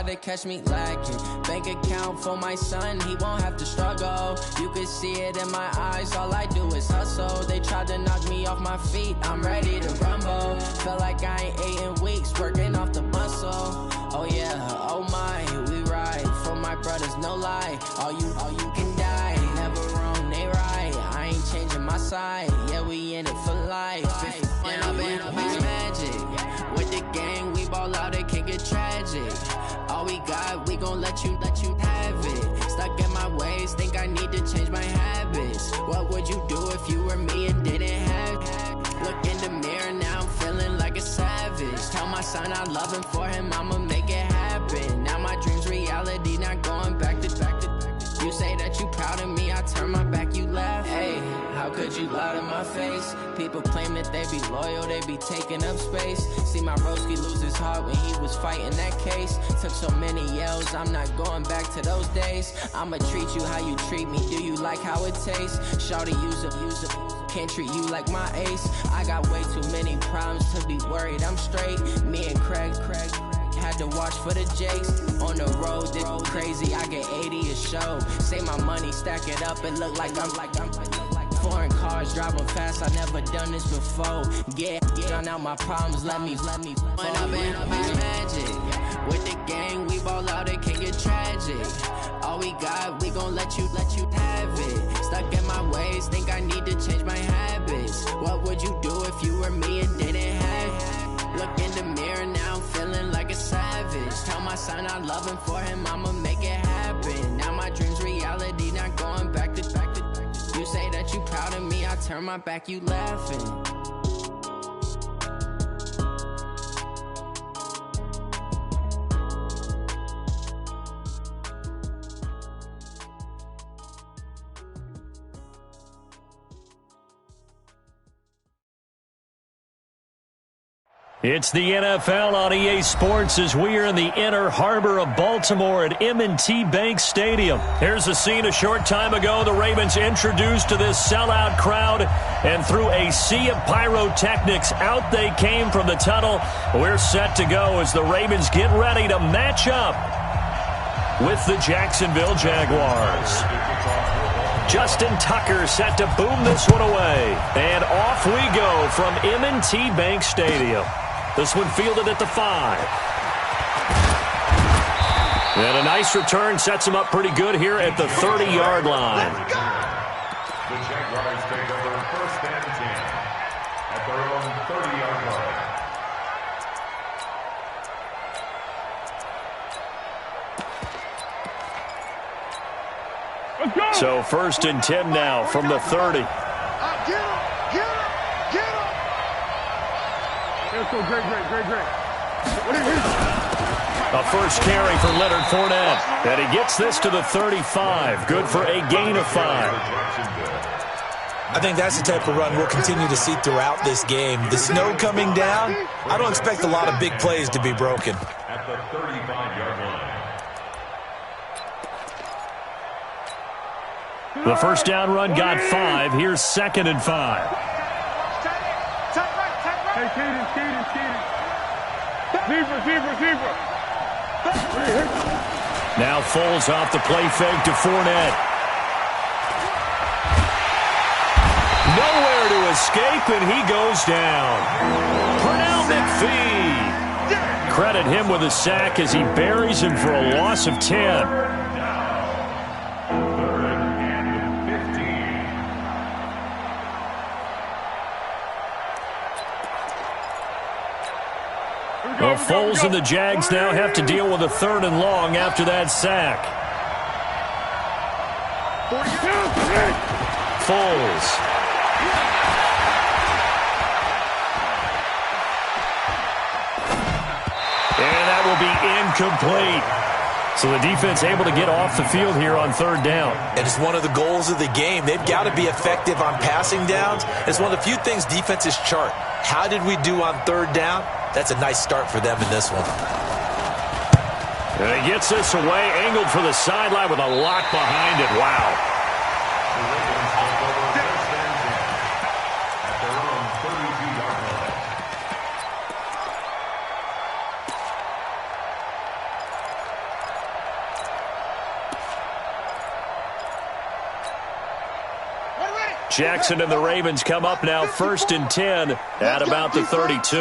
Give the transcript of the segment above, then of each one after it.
to catch me lacking. Bank account for my son, he won't have to struggle. You can see it in my eyes, all I do is hustle. They tried to knock me off my feet, I'm ready to rumble. Feel like I ain't ate in weeks, working off the muscle. Oh yeah, oh my, we ride for my brothers, no lie. All you can die, never wrong, they right. I ain't changing my side, yeah, we in it for life. When I've been magic, with the gang, we ball out, it can get tragic. All we got, we gon' let you have it. Stuck in my ways, think I need to change my habits. What would you do if you were me and didn't have it? Look in the mirror, now I'm feeling like a savage. Tell my son I love him, for him I'ma make it happen. Now my dream's reality, not going back to. You say that you proud of me, I turn my back, you laugh. Hey, how could you lie to my face? People claim that they be loyal, they be taking up space. See my broski lose his heart when he was fighting that case. Took so many yells, I'm not going back to those days. I'ma treat you how you treat me, do you like how it tastes? Shawty, use it, can't treat you like my ace. I got way too many problems to be worried, I'm straight. Me and Craig had to watch for the Jakes. On the road, this crazy, I get 80 a show. Say my money, stack it up, it look like I'm foreign cars, driving fast, I never done this before. Get done out my problems, let me When I've been magic, with the gang, we ball out, it can get tragic. All we got, we gon' let you have it. Stuck in my ways, think I need to change my habits. What would you do if you were me and didn't have it? Look in the mirror, now I'm feeling like a savage. Tell my son I love him, for him I'ma make it happen. Now my dream's reality, not going back to. You say that you proud of me, I turn my back, you laughing. It's the NFL on EA Sports as we are in the inner harbor of Baltimore at M&T Bank Stadium. Here's a scene a short time ago. The Ravens introduced to this sellout crowd, and through a sea of pyrotechnics, out they came from the tunnel. We're set to go as the Ravens get ready to match up with the Jacksonville Jaguars. Justin Tucker set to boom this one away. And off we go from M&T Bank Stadium. This one fielded at the 5. And a nice return sets him up pretty good here at the 30-yard line. The Jaguars take over first and 10 at their own 30-yard line. So first and 10 now from the 30. Let's go, great. A first carry for Leonard Fournette. And he gets this to the 35. Good for a gain of 5. I think that's the type of run we'll continue to see throughout this game. The snow coming down, I don't expect a lot of big plays to be broken. At the 35-yard line. The first down run got 5. Here's 2nd and 5. Zebra. Now Foles off the play fake to Fournette. Nowhere to escape, and he goes down. Pernell McPhee. Credit him with a sack as he buries him for a loss of 10. Well, Foles and the Jags now have to deal with a 3rd and long after that sack. Foles. And that will be incomplete. So the defense able to get off the field here on 3rd down. And it's one of the goals of the game. They've got to be effective on passing downs. It's one of the few things defenses chart. How did we do on 3rd down? That's a nice start for them in this one. And he gets this away, angled for the sideline with a lot behind it. Wow. Jackson and the Ravens come up now 1st and 10 at about the 32.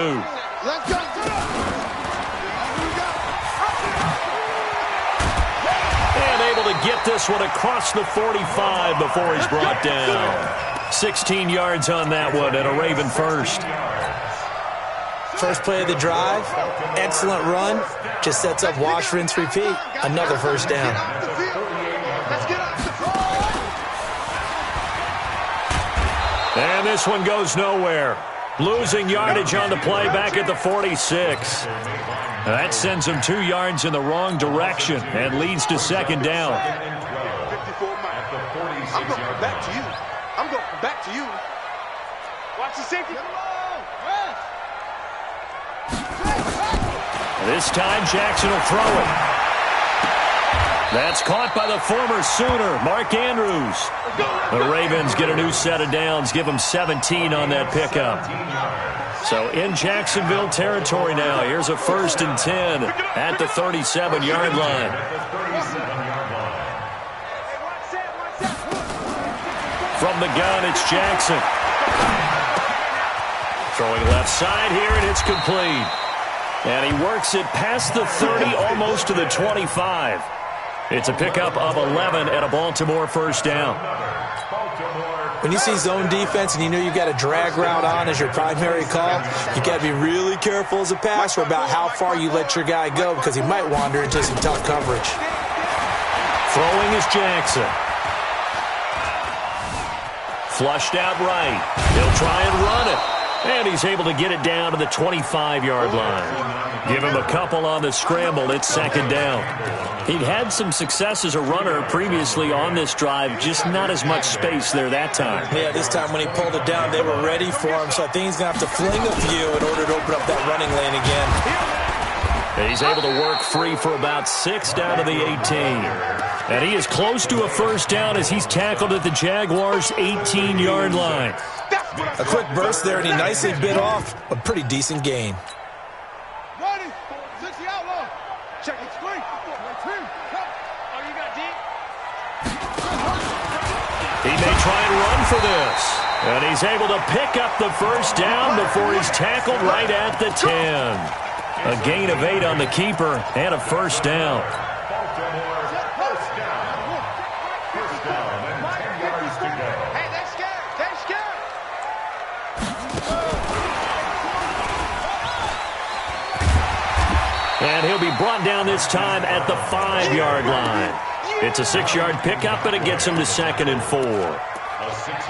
And able to get this one across the 45 before he's brought down. 16 yards on that one and a Raven first. First play of the drive, excellent run, just sets up wash, rinse, repeat. Another first down. And this one goes nowhere. Losing yardage on the play back at the 46. That sends him 2 yards in the wrong direction and leads to second down. I'm going back to you. I'm going back to you. Watch the safety. This time Jackson will throw it. That's caught by the former Sooner, Mark Andrews. The Ravens get a new set of downs, give them 17 on that pickup. So in Jacksonville territory now, here's a 1st and 10 at the 37-yard line. From the gun, it's Jackson. Throwing left side here, and it's complete. And he works it past the 30, almost to the 25. It's a pickup of 11 and a Baltimore first down. When you see zone defense and you know you've got a drag route on as your primary call, you got to be really careful as a passer about how far you let your guy go because he might wander into some tough coverage. Throwing is Jackson. Flushed out right. He'll try and run it. And he's able to get it down to the 25-yard line. Give him a couple on the scramble. It's second down. He'd had some success as a runner previously on this drive, just not as much space there that time. Yeah, this time when he pulled it down, they were ready for him. So I think he's going to have to fling a few in order to open up that running lane again. He's able to work free for about 6 down to the 18. And he is close to a first down as he's tackled at the Jaguars' 18-yard line. A quick burst there, and he nicely bit off a pretty decent gain. Ready. 60 outlaw. Check it. Screen. Oh, you got deep. He may try and run for this. And he's able to pick up the first down before he's tackled right at the 10. A gain of 8 on the keeper and a first down. And he'll be brought down this time at the 5-yard line. It's a 6-yard pickup, and it gets him to 2nd and 4.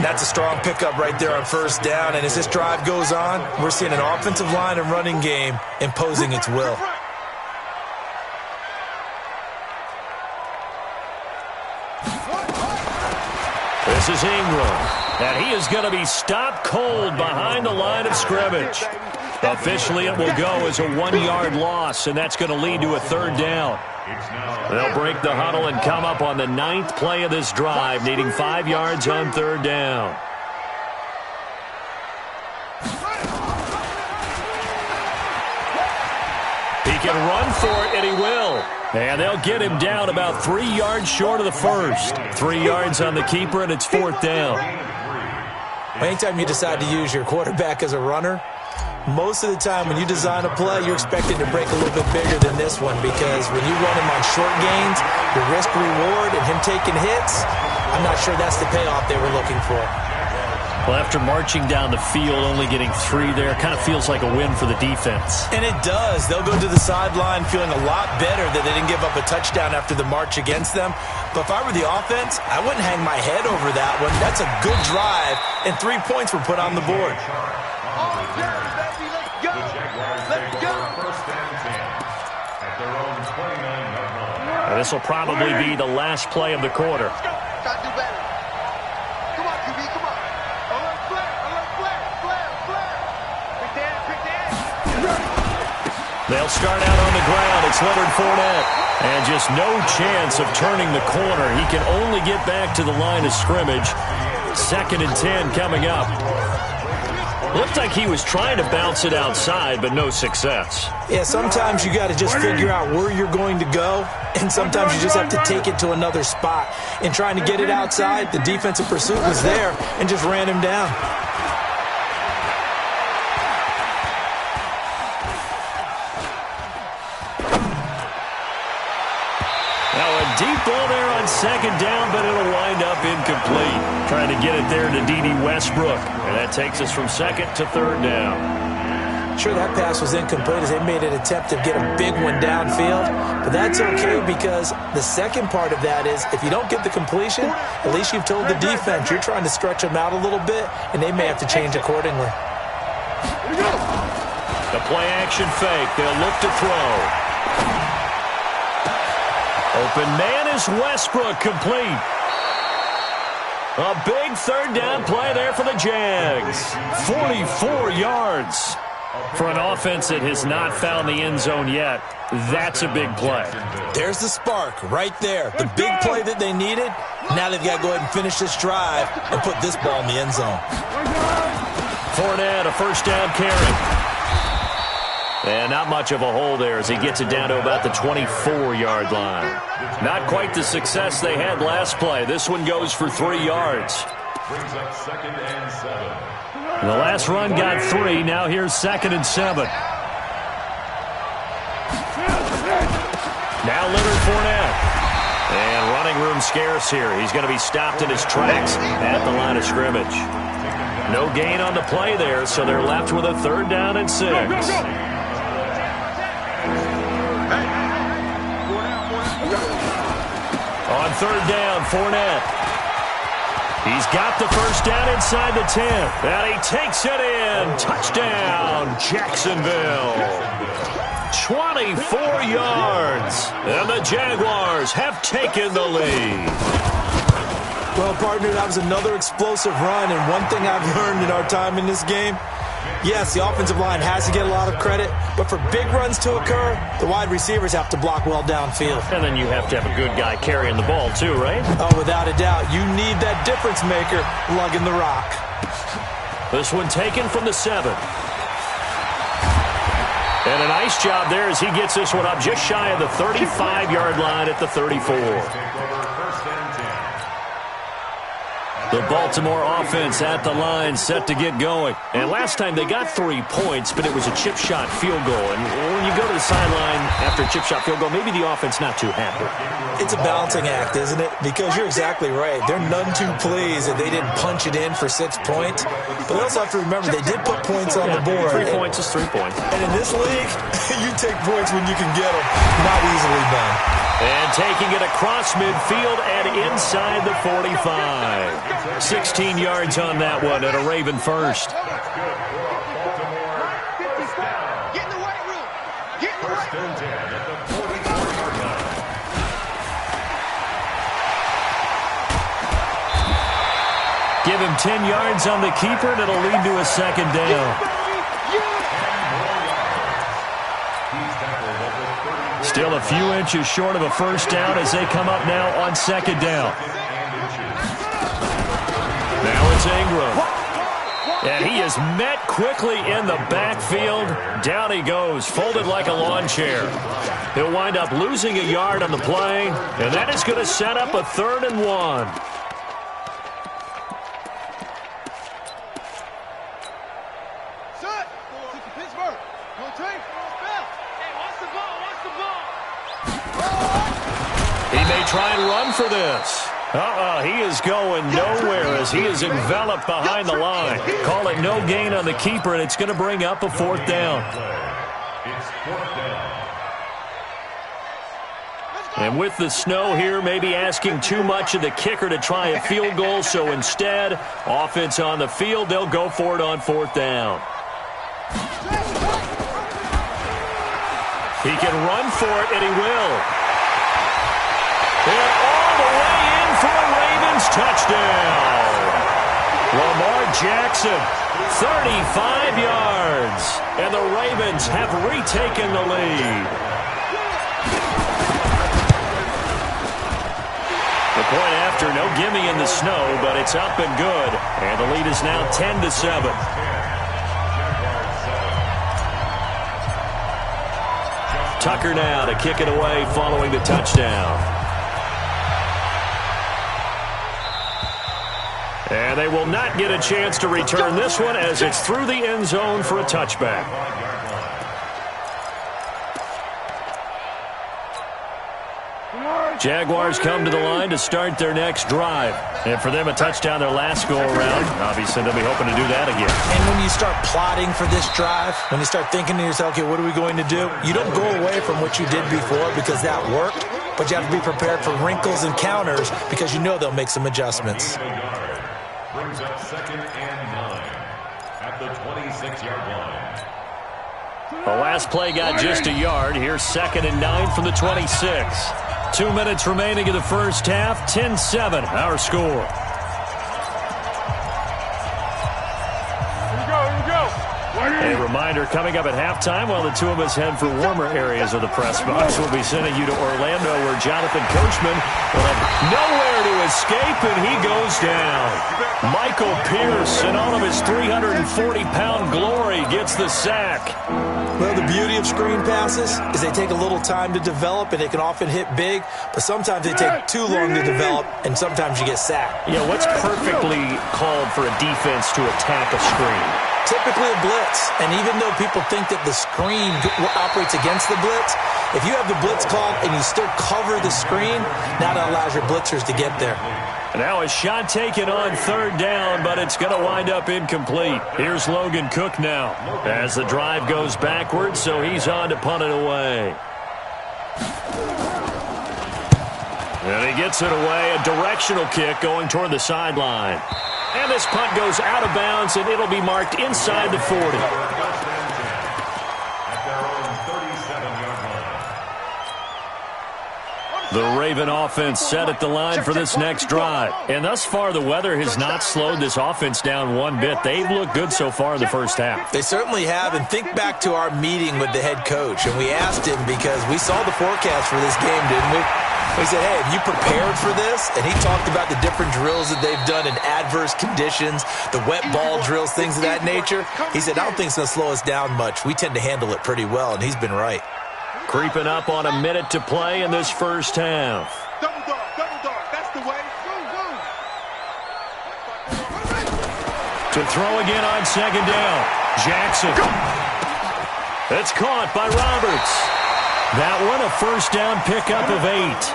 That's a strong pickup right there on first down. And as this drive goes on, we're seeing an offensive line and running game imposing its will. This is Ingram. And he is going to be stopped cold behind the line of scrimmage. Officially, it will go as a 1-yard loss, and that's going to lead to a 3rd down. They'll break the huddle and come up on the 9th play of this drive, needing 5 yards on 3rd down. He can run for it, and he will. And they'll get him down about 3 yards short of the first. 3 yards on the keeper, and it's 4th down. Anytime you decide to use your quarterback as a runner, most of the time when you design a play, you're expected to break a little bit bigger than this one because when you run him on short gains, the risk-reward and him taking hits, I'm not sure that's the payoff they were looking for. Well, after marching down the field, only getting 3 there, kind of feels like a win for the defense. And it does. They'll go to the sideline feeling a lot better that they didn't give up a touchdown after the march against them. But if I were the offense, I wouldn't hang my head over that one. That's a good drive, and 3 points were put on the board. This will probably be the last play of the quarter. They'll start out on the ground. It's Leonard Fournette. And just no chance of turning the corner. He can only get back to the line of scrimmage. 2nd and 10 coming up. Looked like he was trying to bounce it outside, but no success. Yeah, sometimes you got to just figure out where you're going to go, and sometimes you just have to take it to another spot. In trying to get it outside, the defensive pursuit was there and just ran him down. Deep ball there on second down, but it'll wind up incomplete. Trying to get it there to D.D. Westbrook. And that takes us from second to third down. Sure, that pass was incomplete as they made an attempt to get a big one downfield. But that's okay because the second part of that is if you don't get the completion, at least you've told the defense you're trying to stretch them out a little bit, and they may have to change accordingly. The play-action fake. They'll look to throw. Open man is Westbrook, complete. A big third down play there for the Jags. 44 yards. For an offense that has not found the end zone yet, that's a big play. There's the spark right there. The big play that they needed. Now they've got to go ahead and finish this drive and put this ball in the end zone. Fournette, a first down carry. And not much of a hole there as he gets it down to about the 24-yard line. Not quite the success they had last play. This one goes for 3 yards. Brings up 2nd and 7. The last run got 3. Now here's 2nd and 7. Now Leonard Fournette. And running room scarce here. He's going to be stopped in his tracks at the line of scrimmage. No gain on the play there, so they're left with a 3rd down and 6. On 3rd down, Fournette. He's got the first down inside the 10. And he takes it in. Touchdown, Jacksonville. 24 yards. And the Jaguars have taken the lead. Well, partner, that was another explosive run. And one thing I've learned in our time in this game, yes, the offensive line has to get a lot of credit, but for big runs to occur, the wide receivers have to block well downfield. And then you have to have a good guy carrying the ball too, right? Oh, without a doubt. You need that difference maker lugging the rock. This one taken from the 7. And a nice job there as he gets this one up just shy of the 35-yard line at the 34. The Baltimore offense at the line, set to get going. And last time they got 3 points, but it was a chip shot field goal. And when you go to the sideline after a chip shot field goal, maybe the offense not too happy. It's a balancing act, isn't it? Because you're exactly right. They're none too pleased that they didn't punch it in for 6 points. But they also have to remember they did put points on the board. 3 points is 3 points. And in this league, you take points when you can get them. Not easily done. And taking it across midfield and inside the 45. 16 yards on that one at a Raven first. Get in the right room. Get in the right room. 1st and 10 at the 44-yard line. Give him 10 yards on the keeper, and it'll lead to a 2nd down. Still a few inches short of a first down as they come up now on 2nd down. Now it's Ingram. And he is met quickly in the backfield. Down he goes, folded like a lawn chair. He'll wind up losing a yard on the play, and that is going to set up a 3rd and 1. Try and run for this. He is going nowhere as he is enveloped behind the line. Call it no gain on the keeper, and it's going to bring up a 4th down. It's 4th down. And with the snow here, maybe asking too much of the kicker to try a field goal, so instead, offense on the field, they'll go for it on 4th down. He can run for it, and he will. And all the way in for a Ravens touchdown. Lamar Jackson, 35 yards. And the Ravens have retaken the lead. The point after, no gimme in the snow, but it's up and good. And the lead is now 10-7. Tucker now to kick it away following the touchdown. And they will not get a chance to return this one as it's through the end zone for a touchback. Jaguars come to the line to start their next drive. And for them, a touchdown their last go-around. Obviously, they'll be hoping to do that again. And when you start plotting for this drive, when you start thinking to yourself, okay, what are we going to do? You don't go away from what you did before because that worked, but you have to be prepared for wrinkles and counters because you know they'll make some adjustments. Brings up 2nd and 9 at the 26-yard line. The last play got just a yard. Here's 2nd and 9 from the 26. 2 minutes remaining in the first half. 10-7, our score. A reminder coming up at halftime while the two of us head for warmer areas of the press box. We'll be sending you to Orlando where Jonathan Coachman will have nowhere to escape, and he goes down. Michael Pierce, in all of his 340-pound glory, gets the sack. Well, the beauty of screen passes is they take a little time to develop, and they can often hit big, but sometimes they take too long to develop, and sometimes you get sacked. Yeah, what's perfectly called for a defense to attack a screen? Typically a blitz, and even though people think that the screen operates against the blitz, if you have the blitz called and you still cover the screen, now that allows your blitzers to get there. Now a shot taken on 3rd down, but it's going to wind up incomplete. Here's Logan Cook now as the drive goes backwards, so he's on to punt it away. And he gets it away, a directional kick going toward the sideline. And this punt goes out of bounds, and it'll be marked inside the 40. The Raven offense set at the line for this next drive. And thus far, the weather has not slowed this offense down one bit. They've looked good so far in the first half. They certainly have. And think back to our meeting with the head coach. And we asked him because we saw the forecast for this game, didn't we? We said, hey, have you prepared for this? And he talked about the different drills that they've done in adverse conditions, the wet ball drills, things of that nature. He said, I don't think it's going to slow us down much. We tend to handle it pretty well, and he's been right. Creeping up on a minute to play in this first half. Double dog, that's the way. To throw again on 2nd down. Jackson. It's caught by Roberts. That one, a first down pickup of 8.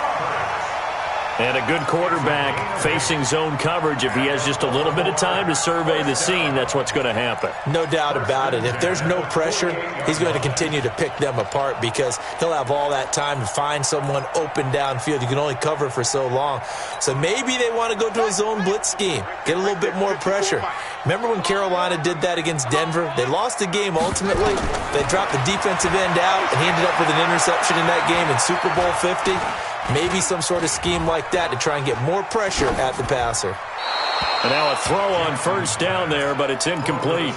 And a good quarterback facing zone coverage. If he has just a little bit of time to survey the scene, that's what's going to happen. No doubt about it. If there's no pressure, he's going to continue to pick them apart because he'll have all that time to find someone open downfield. You can only cover for so long. So maybe they want to go to a zone blitz scheme, get a little bit more pressure. Remember when Carolina did that against Denver? They lost the game ultimately. They dropped the defensive end out, and he ended up with an interception in that game in Super Bowl 50. Maybe some sort of scheme like that to try and get more pressure at the passer. And now a throw on first down there, but it's incomplete.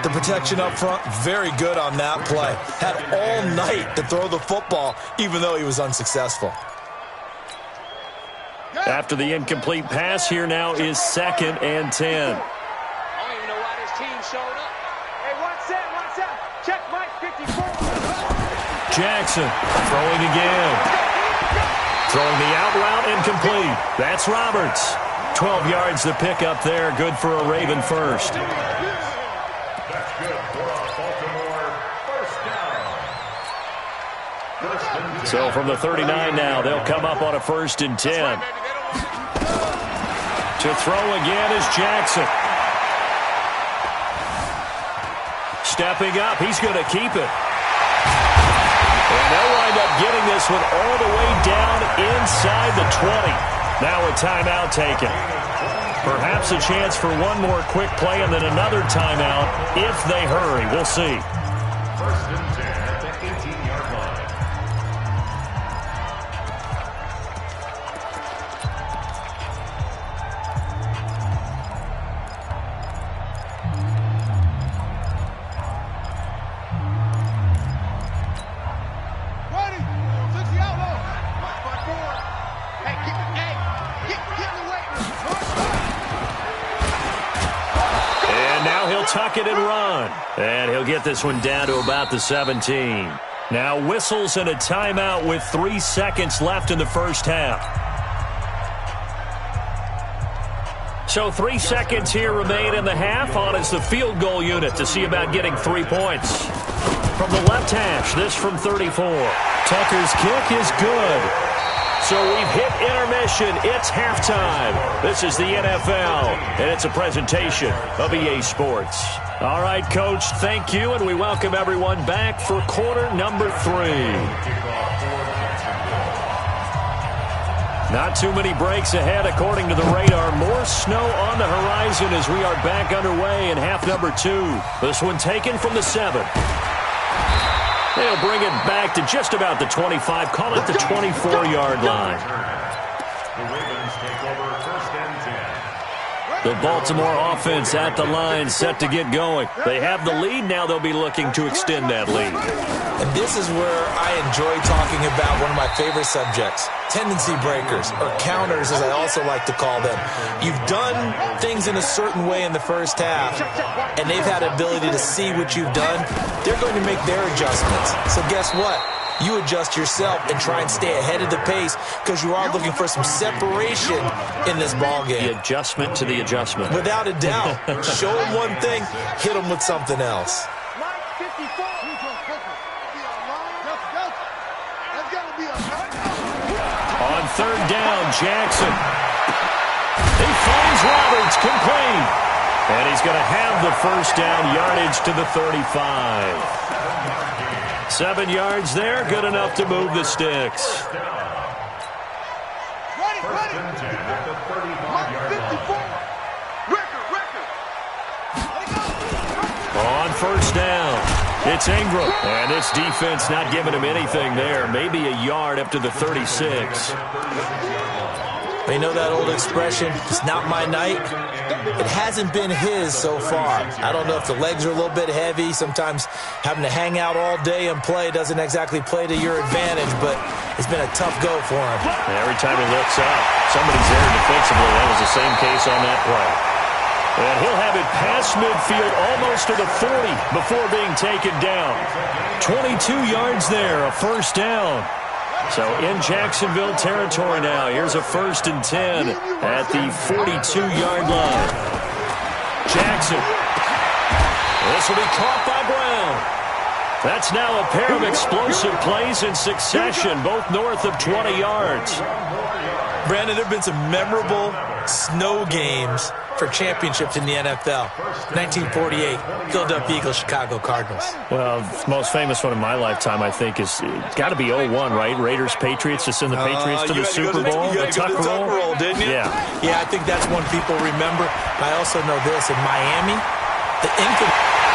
The protection up front, very good on that play. Had all night to throw the football, even though he was unsuccessful. After the incomplete pass, here now is 2nd and 10. I don't even know why this team showed up. Hey, one set. Check Mike 54. Jackson throwing again. Throwing the out route incomplete. That's Roberts. 12 yards the pick up there. Good for a Raven first. That's good for a Baltimore first down. So from the 39 now, they'll come up on a 1st and 10. To throw again is Jackson. Stepping up, he's going to keep it. And they'll wind up getting this one all the way down inside the 20. Now a timeout taken. Perhaps a chance for one more quick play and then another timeout if they hurry. We'll see. 1st and 10 at the 18-yard line. Tuck it and run. And he'll get this one down to about the 17. Now whistles and a timeout with 3 seconds left in the first half. So 3 seconds here remain in the half. On is the field goal unit to see about getting 3 points. From the left hash, this from 34. Tucker's kick is good. So we've hit intermission. It's halftime. This is the NFL, and it's a presentation of EA Sports. All right, Coach, thank you, and we welcome everyone back for quarter number 3. Not too many breaks ahead, according to the radar. More snow on the horizon as we are back underway in half number 2. This one taken from the 7. They'll bring it back to just about the 25, call it the 24-yard line. The Ravens take over first and 10. The Baltimore offense at the line, set to get going. They have the lead. Now they'll be looking to extend that lead. And this is where I enjoy talking about one of my favorite subjects, tendency breakers, or counters as I also like to call them. You've done things in a certain way in the first half, and they've had the ability to see what you've done. They're going to make their adjustments. So guess what? You adjust yourself and try and stay ahead of the pace because you are looking for some separation in this ballgame. The adjustment to the adjustment. Without a doubt. Show them one thing, hit them with something else. On third down, Jackson. He finds Roberts, complete. And he's going to have the first down, yardage to the 35. 7 yards there, good enough to move the sticks. First and 10 at the 35-yard line. On first down, it's Ingram. And this defense not giving him anything there. Maybe a yard up to the 36. You know that old expression, it's not my night? It hasn't been his so far. I don't know if the legs are a little bit heavy. Sometimes having to hang out all day and play doesn't exactly play to your advantage, but it's been a tough go for him. And every time he looks up, somebody's there defensively. That was the same case on that play. And he'll have it past midfield almost to the 40 before being taken down. 22 yards there, a first down. So in Jacksonville territory now. Here's a first and 10 at the 42-yard line. Jackson. This will be caught by Brown. That's now a pair of explosive plays in succession, both north of 20 yards. Brandon, there have been some memorable snow games for championships in the NFL. 1948, Philadelphia Eagles, Chicago Cardinals. Well, the most famous one in my lifetime, I think, is got to be 01, right? Raiders, Patriots, to send the Patriots to the Super Bowl. You got to go to the Tucker roll, didn't you? Yeah. Yeah, I think that's one people remember. I also know this. In Miami, the infamous...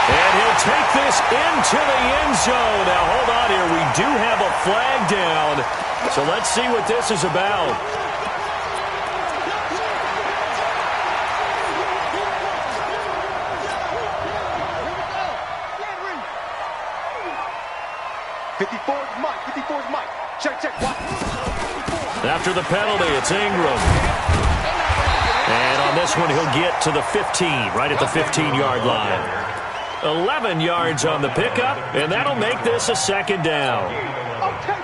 And he'll take this into the end zone. Now, hold on here. We do have a flag down. So let's see what this is about. After the penalty, it's Ingram. And on this one, he'll get to the 15, right at the 15-yard line. 11 yards on the pickup, and that'll make this a second down.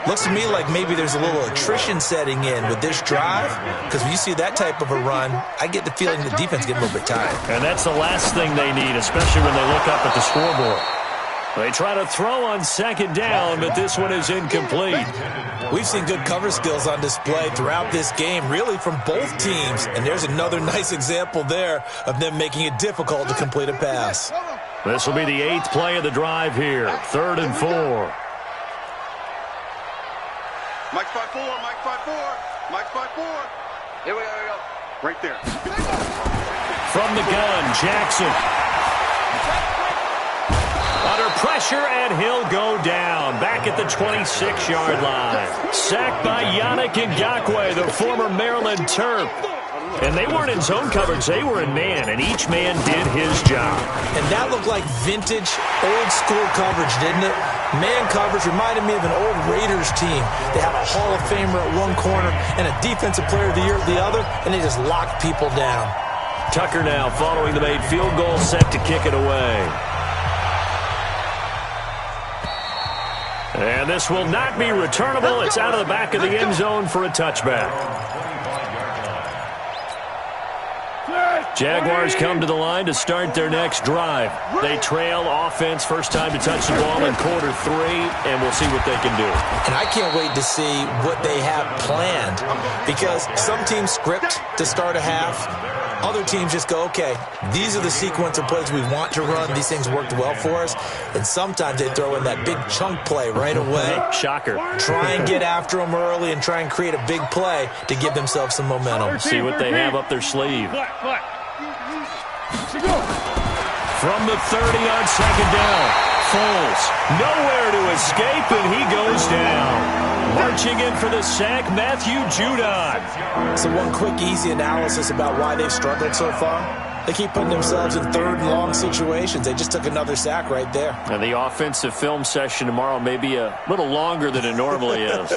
Looks to me like maybe there's a little attrition setting in with this drive, because when you see that type of a run, I get the feeling the defense getting a little bit tired. And that's the last thing they need, especially when they look up at the scoreboard. They try to throw on second down, but this one is incomplete. We've seen good cover skills on display throughout this game, really from both teams. And there's another nice example there of them making it difficult to complete a pass. This will be the 8th play of the drive here. 3rd and 4. Mike 5-4, Mike 5-4, Mike 5-4. Here we go. Right there. From the gun, Jackson. Under pressure, and he'll go down. Back at the 26-yard line. Sacked by Yannick Ngakoue, the former Maryland Terp. And they weren't in zone coverage. They were in man, and each man did his job. And that looked like vintage, old-school coverage, didn't it? Man coverage reminded me of an old Raiders team. They had a Hall of Famer at one corner and a Defensive Player of the Year at the other, and they just locked people down. Tucker now following the made field goal, set to kick it away. And this will not be returnable. It's out of the back of the end zone for a touchback. Jaguars come to the line to start their next drive. They trail offense, first time to touch the ball in quarter 3, and we'll see what they can do. And I can't wait to see what they have planned, because some teams script to start a half. Other teams just go, okay, these are the sequence of plays we want to run. These things worked well for us. And sometimes they throw in that big chunk play right away. Shocker. Try and get after them early and try and create a big play to give themselves some momentum. See what they have up their sleeve. From the 30 on second down. Foles nowhere to escape, and he goes down. Marching in for the sack, Matthew Judon. So one quick, easy analysis about why they've struggled so far. They keep putting themselves in third and long situations. They just took another sack right there. And the offensive film session tomorrow may be a little longer than it normally is.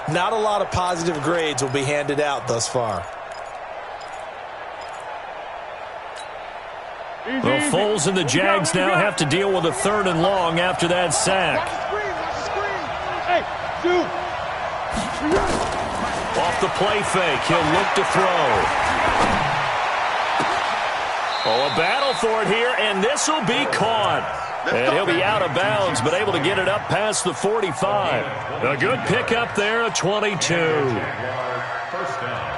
Not a lot of positive grades will be handed out thus far. Well, Foles and the Jags now have to deal with a 3rd and long after that sack. Off the play fake, he'll look to throw. Oh, a battle for it here, and this will be caught. And he'll be out of bounds, but able to get it up past the 45. A good pickup there, a 22. First down.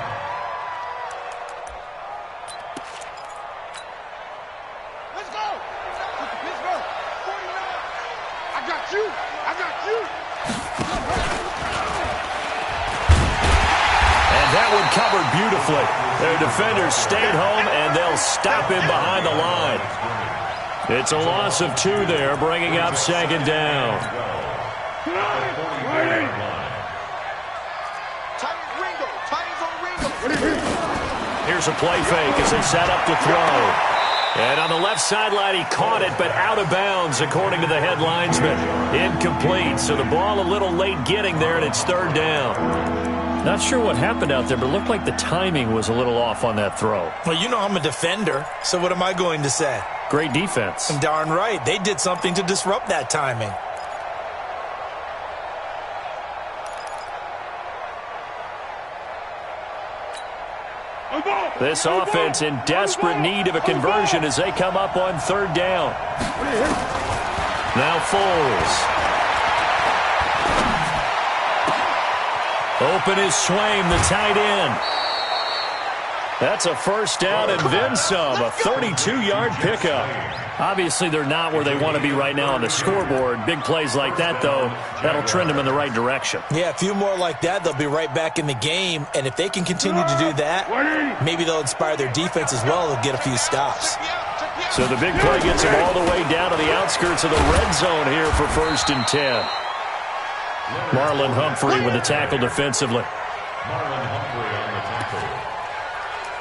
That one covered beautifully. Their defenders stayed home, and they'll stop him behind the line. It's a loss of 2 there, bringing up second down. Here's a play fake as they set up to throw. And on the left sideline, he caught it, but out of bounds, according to the head linesman. Incomplete, so the ball a little late getting there, and it's 3rd down. Not sure what happened out there, but it looked like the timing was a little off on that throw. Well, you know I'm a defender, so what am I going to say? Great defense. And darn right. They did something to disrupt that timing. This offense in desperate need of a conversion as they come up on 3rd down. Now Foles. Open is Swaim, the tight end. That's a first down and then some, a 32-yard pickup. Obviously, they're not where they want to be right now on the scoreboard. Big plays like that, though, that'll trend them in the right direction. Yeah, a few more like that, they'll be right back in the game. And if they can continue to do that, maybe they'll inspire their defense as well. They'll get a few stops. So the big play gets them all the way down to the outskirts of the red zone here for 1st and 10. Marlon Humphrey with the tackle defensively. Marlon Humphrey on the tackle.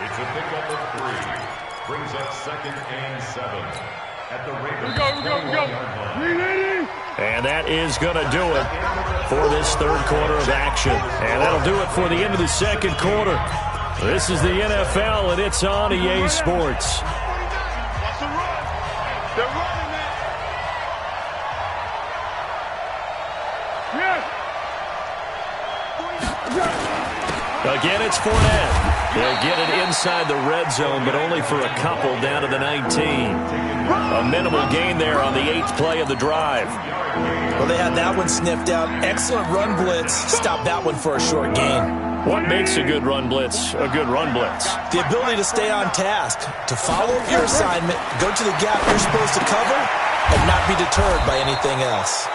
It's a pickup of 3. Brings up 2nd and 7 at the Ravens. Go. And that is going to do it for this 3rd quarter of action. And that'll do it for the end of the 2nd quarter. This is the NFL, and it's on EA Sports. Again, it's Fournette. They'll get it inside the red zone, but only for a couple down to the 19. A minimal gain there on the 8th play of the drive. Well, they had that one sniffed out. Excellent run blitz. Stop that one for a short gain. What makes a good run blitz a good run blitz? The ability to stay on task, to follow up your assignment, go to the gap you're supposed to cover, and not be deterred by anything else.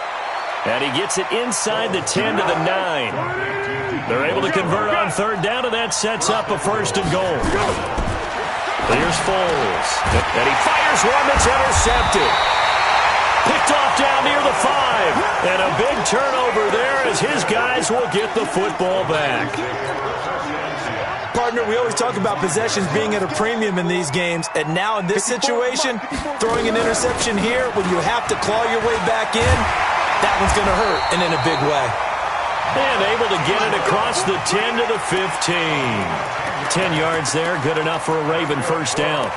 And he gets it inside the 10 to the 9. They're able to convert on 3rd down, and that sets up a 1st and goal. Here's Foles. And he fires one that's intercepted. Picked off down near the 5. And a big turnover there as his guys will get the football back. Partner, we always talk about possessions being at a premium in these games, and now in this situation, throwing an interception here when you have to claw your way back in, that one's going to hurt, and in a big way. And able to get it across the 10 to the 15. 10 yards there, good enough for a Raven first down.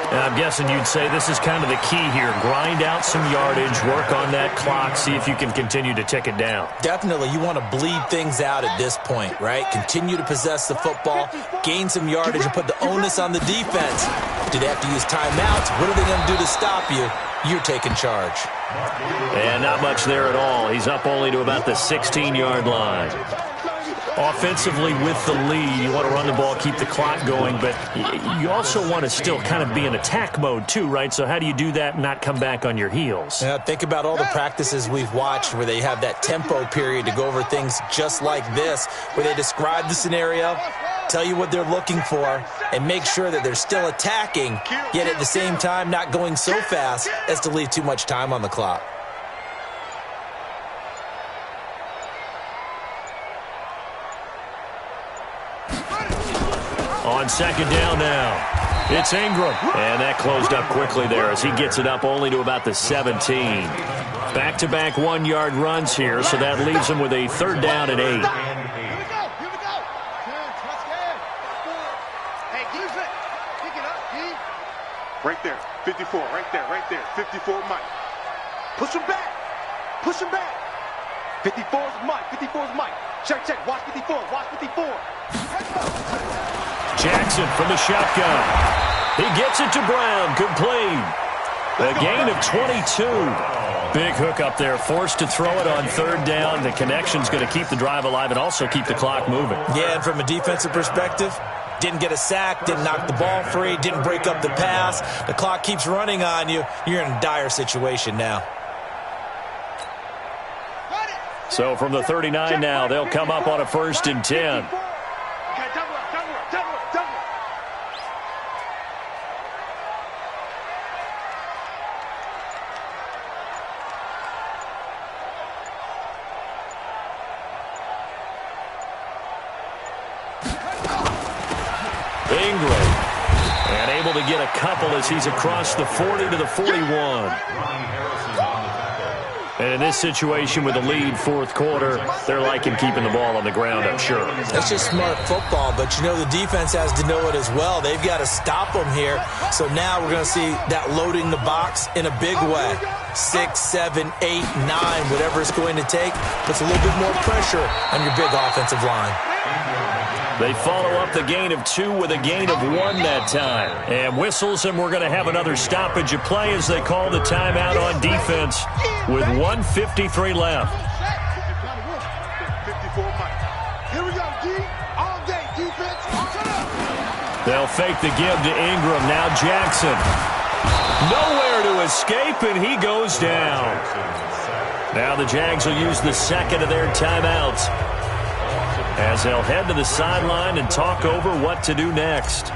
And I'm guessing you'd say this is kind of the key here. Grind out some yardage, work on that clock, see if you can continue to tick it down. Definitely, you want to bleed things out at this point, right? Continue to possess the football, gain some yardage, and put the onus on the defense. Do they have to use timeouts? What are they going to do to stop you? You're taking charge. And not much there at all. He's up only to about the 16-yard line. Offensively with the lead, you want to run the ball, keep the clock going, but you also want to still kind of be in attack mode too, right? So how do you do that and not come back on your heels? Yeah, think about all the practices we've watched where they have that tempo period to go over things just like this, where they describe the scenario, tell you what they're looking for, and make sure that they're still attacking, yet at the same time not going so fast as to leave too much time on the clock. On second down now, it's Ingram. And that closed up quickly there as he gets it up only to about the 17. Back-to-back 1-yard runs here, so that leaves him with a third down and 8. Here we go. Hey, use it. Pick it up, D. Right there, 54, right there, 54 Mike. Push him back. 54 is Mike. Check, watch 54, Jackson from the shotgun. He gets it to Brown, complete. A gain of 22. Big hook up there, forced to throw it on third down. The connection's going to keep the drive alive and also keep the clock moving. Yeah, and from a defensive perspective, didn't get a sack, didn't knock the ball free, didn't break up the pass. The clock keeps running on you. You're in a dire situation now. So from the 39 now, they'll come up on a 1st and 10. Ingram, and able to get a couple as he's across the 40 to the 41. And in this situation with the lead fourth quarter, they're liking keeping the ball on the ground, I'm sure. That's just smart football, but you know the defense has to know it as well. They've got to stop them here. So now we're going to see that loading the box in a big way. 6, 7, 8, 9, whatever it's going to take, puts a little bit more pressure on your big offensive line. They follow up the gain of 2 with a gain of 1 that time. And whistles, and we're going to have another stoppage of play as they call the timeout on defense with 1:53 left. 54 Mike. Here we go, D. All day, defense. They'll fake the give to Ingram. Now Jackson. Nowhere to escape, and he goes down. Now the Jags will use the second of their timeouts as they'll head to the sideline and talk over what to do next.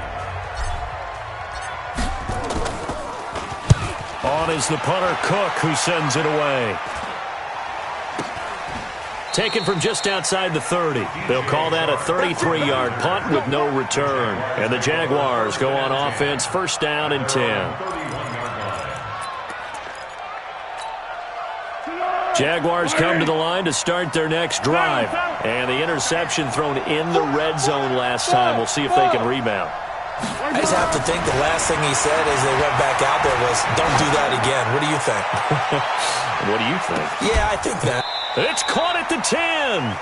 On is the punter, Cook, who sends it away. Taken from just outside the 30. They'll call that a 33-yard punt with no return. And the Jaguars go on offense, 1st down and 10. Jaguars come to the line to start their next drive. And the interception thrown in the red zone last time. We'll see if they can rebound. I just have to think the last thing he said as they went back out there was, don't do that again. What do you think? What do you think? Yeah, I think that. It's caught at the 10.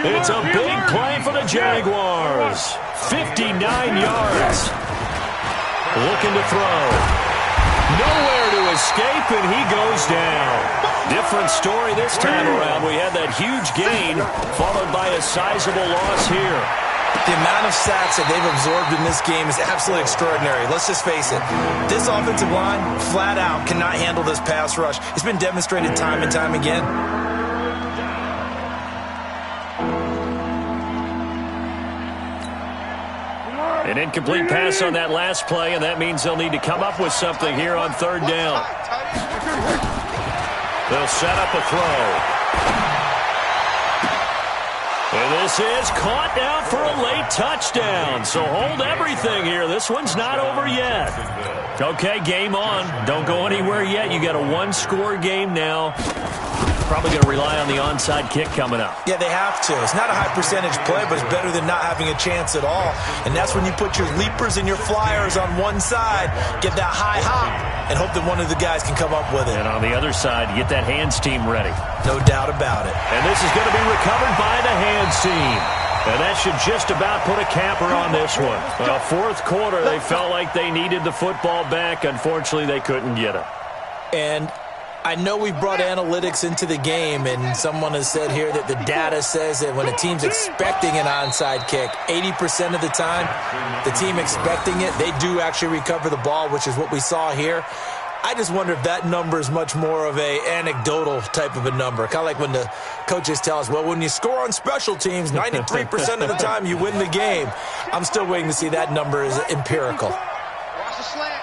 It's a big play for the Jaguars. 59 yards. Looking to throw. Nowhere to escape, and he goes down. Different story this time around. We had that huge gain, followed by a sizable loss here. The amount of sacks that they've absorbed in this game is absolutely extraordinary. Let's just face it. This offensive line, flat out, cannot handle this pass rush. It's been demonstrated time and time again. An incomplete pass on that last play, and that means they'll need to come up with something here on 3rd down. They'll set up a throw. And this is caught now for a late touchdown. So hold everything here. This one's not over yet. Okay, game on. Don't go anywhere yet. You got a 1-score game now. probably going to rely on the onside kick coming up. Yeah, they have to. It's not a high percentage play, but it's better than not having a chance at all. And that's when you put your leapers and your flyers on one side, get that high hop, and hope that one of the guys can come up with it. And on the other side, you get that hands team ready. No doubt about it. And this is going to be recovered by the hands team. And that should just about put a capper on this one. Fourth quarter, they felt like they needed the football back. Unfortunately, they couldn't get it. And I know we've brought analytics into the game, and someone has said here that the data says that when a team's expecting an onside kick, 80% of the time, the team expecting it, they do actually recover the ball, which is what we saw here. I just wonder if that number is much more of a anecdotal type of a number. Kind of like when the coaches tell us, well, when you score on special teams, 93% of the time you win the game. I'm still waiting to see that number is empirical. Watch the slant.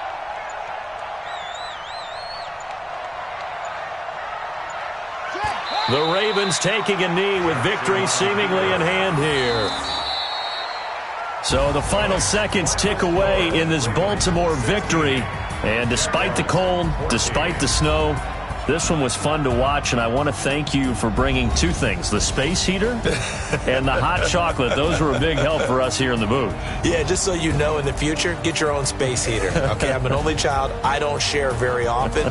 The Ravens taking a knee with victory seemingly in hand here. So the final seconds tick away in this Baltimore victory. And despite the cold, despite the snow, this one was fun to watch, and I want to thank you for bringing two things, the space heater and the hot chocolate. Those were a big help for us here in the booth. Yeah, just so you know, in the future, get your own space heater. Okay, I'm an only child. I don't share very often.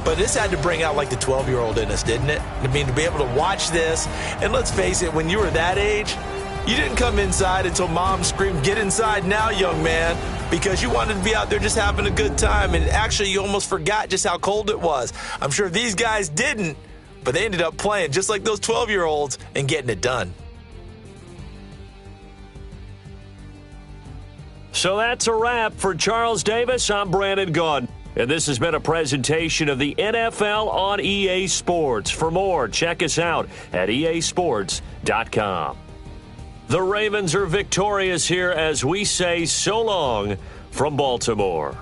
But this had to bring out, like, the 12-year-old in us, didn't it? I mean, to be able to watch this, and let's face it, when you were that age, you didn't come inside until Mom screamed, "Get inside now, young man," because you wanted to be out there just having a good time, and actually you almost forgot just how cold it was. I'm sure these guys didn't, but they ended up playing just like those 12-year-olds and getting it done. So that's a wrap for Charles Davis. I'm Brandon Gaudin, and this has been a presentation of the NFL on EA Sports. For more, check us out at easports.com. The Ravens are victorious here as we say so long from Baltimore.